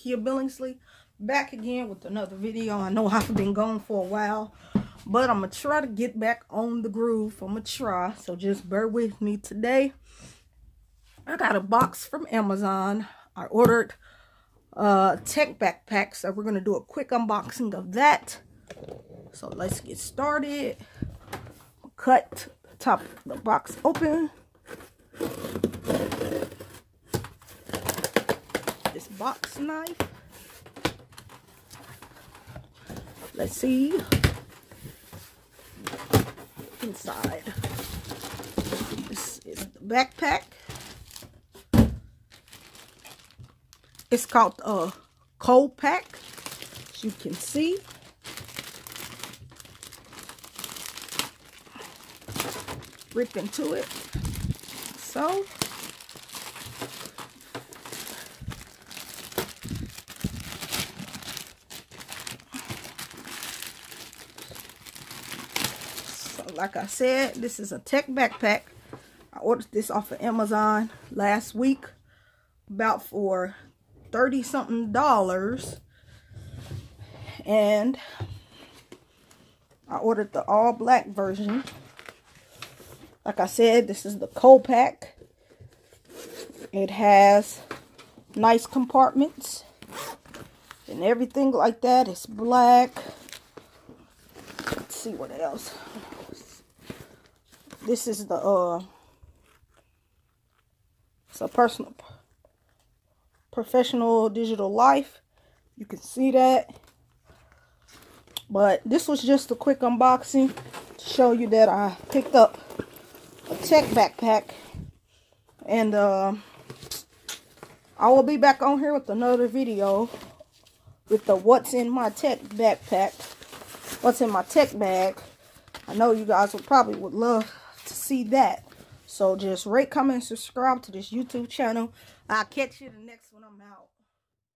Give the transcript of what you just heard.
Kia Billingsley, back again with another video. I know I've been gone for a while, but I'm gonna try to get back on the groove. I'm gonna try, so just bear with me. Today I got a box from Amazon. I ordered a tech backpack, so we're gonna do a quick unboxing of that. So let's get started. Cut the top of the box open. This box knife. Let's see inside. This is the backpack. It's called Kopack, as you can see. Rip into it. So like I said, this is a tech backpack. I ordered this off of Amazon last week, about for $30-something, and I ordered the all black version. Like I said, this is the Kopack. It has nice compartments and everything like that. It's black. Let's see what else. This is the it's a professional digital life. You can see that. But this was just a quick unboxing to show you that I picked up a tech backpack, and I will be back on here with another video with the what's in my tech backpack, what's in my tech bag. I know you guys would love to see that. So just rate, comment, and subscribe to this YouTube channel. I'll catch you the next one. I'm out.